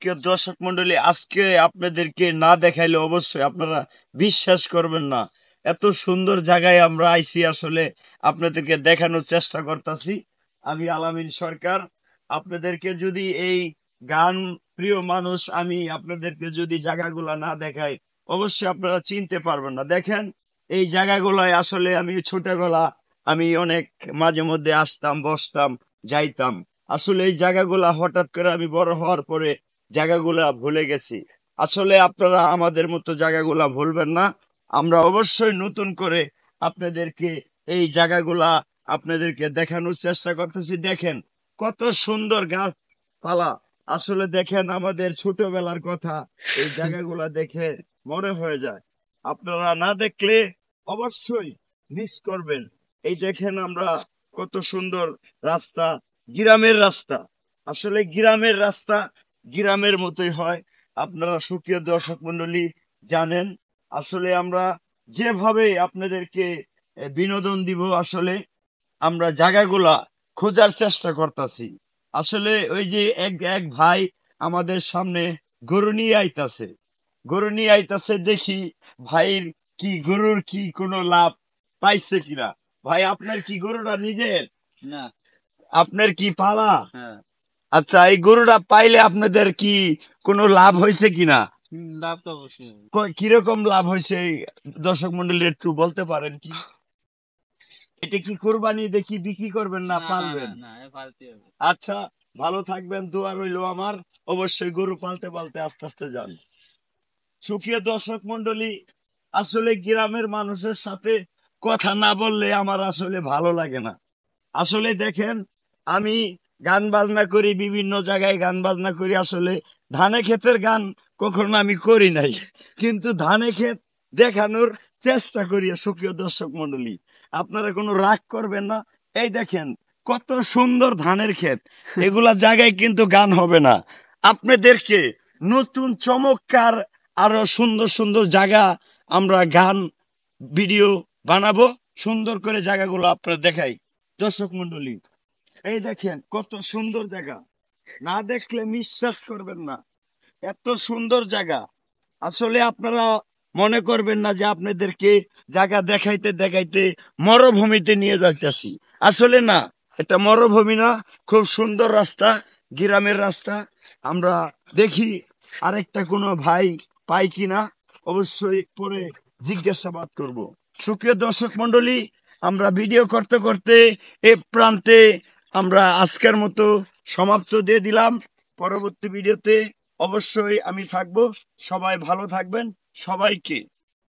সুপ্রিয় দর্শক মন্ডলী, আজকে আপনাদেরকে না দেখাইলে অবশ্যই আপনারা বিশ্বাস করবেন না। এত সুন্দর জায়গায় আমরা আইছি, আসলে আপনাদেরকে দেখানোর চেষ্টা করতেছি। আমি আলামিন সরকার। আপনাদেরকে যদি এই গান প্রিয় মানুষ, আমি আপনাদেরকে যদি জায়গাগুলা না দেখাই অবশ্যই আপনারা চিনতে পারবেন না। দেখেন এই জায়গাগুলায় আসলে আমি ছোটবেলা আমি অনেক মাঝে মধ্যে আসতাম, বসতাম, যাইতাম। আসলে এই জায়গাগুলা হঠাৎ করে আমি বড় হওয়ার পরে জায়গাগুলা ভুলে গেছি। আসলে আপনারা আমাদের মতো জায়গাগুলা ভুলবেন না। আমরা অবশ্যই নতুন করে আপনাদেরকে এই জায়গাগুলা আপনাদেরকে দেখানোর চেষ্টা করতেছি। দেখেন কত সুন্দর গাছপালা। আসলে দেখেন আমাদের ছোটবেলার কথা, এই জায়গাগুলা দেখে মনে হয়ে যায়। আপনারা না দেখলে অবশ্যই মিস করবেন। এই দেখেন আমরা কত সুন্দর রাস্তা, গ্রামের রাস্তা। আসলে গ্রামের রাস্তা গ্রামের মতোই হয়। আপনারা সুপ্রিয় দর্শক মন্ডলী জানেন, আসলে আমরা যেভাবে আপনাদেরকে বিনোদন দিব, আসলে আমরা জায়গাগুলা খোঁজার চেষ্টা করতেছি। আসলে ওই যে এক এক ভাই আমাদের সামনে গরু নিয়ে আইতাছে, গরু নিয়ে আইতাছে, দেখি ভাইয়ের কি গরুর কি কোনো লাভ পাইছে কিনা। ভাই আপনার কি গরুটা নিজের না, আপনার কি পালা? হ্যাঁ। আচ্ছা, এই গরুটা পাইলে আপনাদের কি কোনো লাভ হয়েছে কিনা? লাভ তো অবশ্যই। কিরকম লাভ হয়েছে দর্শক মন্ডলী একটু বলতে পারেন কি? এটা কি কোরবানি দেখি বিক্রি করবেন না পালবেন? আচ্ছা, ভালো থাকবেন, দোয়া রইলো আমার। অবশ্যই গরু পালতে পালতে আস্তে আস্তে যান। সুপ্রিয় দর্শক মন্ডলী, আসলে গ্রামের মানুষের সাথে কথা না বললে আমার আসলে ভালো লাগে না। আসলে দেখেন আমি গান বাজনা করি, বিভিন্ন জায়গায় গান বাজনা করি। আসলে ধানে ক্ষেতের গান কখনো আমি করি নাই, কিন্তু ধানে ক্ষেত দেখানোর চেষ্টা করি। সুপ্রিয় দর্শক মন্ডলী, আপনারা কোনো রাগ করবেন না। এই দেখেন কত সুন্দর ধানের ক্ষেত, এগুলা জায়গায় কিন্তু গান হবে না। আপনাদেরকে নতুন চমৎকার আরো সুন্দর সুন্দর জায়গা আমরা গান ভিডিও বানাবো, সুন্দর করে জায়গাগুলো আপনারা দেখাই। দর্শক মন্ডলী, এই দেখেন কত সুন্দর জায়গা, না দেখলে বিশ্বাস করবেন না। এত সুন্দর জায়গা, আসলে আপনারা মনে করবেন না যে আপনাদেরকে জায়গা দেখাইতে দেখাইতে মরুভূমিতে নিয়ে যাইতেছি। আসলে না, এটা মরুভূমি না, খুব সুন্দর রাস্তা, গ্রামের রাস্তা। আমরা দেখি আরেকটা কোনো ভাই পাই কিনা, অবশ্যই পরে জিজ্ঞাসাবাদ করব। সুপ্রিয় দর্শক মন্ডলী, আমরা ভিডিও করতে করতে এ প্রান্তে আমরা আজকের মতো সমাপ্ত দিয়ে দিলাম। পরবর্তী ভিডিওতে অবশ্যই আমি থাকবো। সবাই ভালো থাকবেন, সবাইকে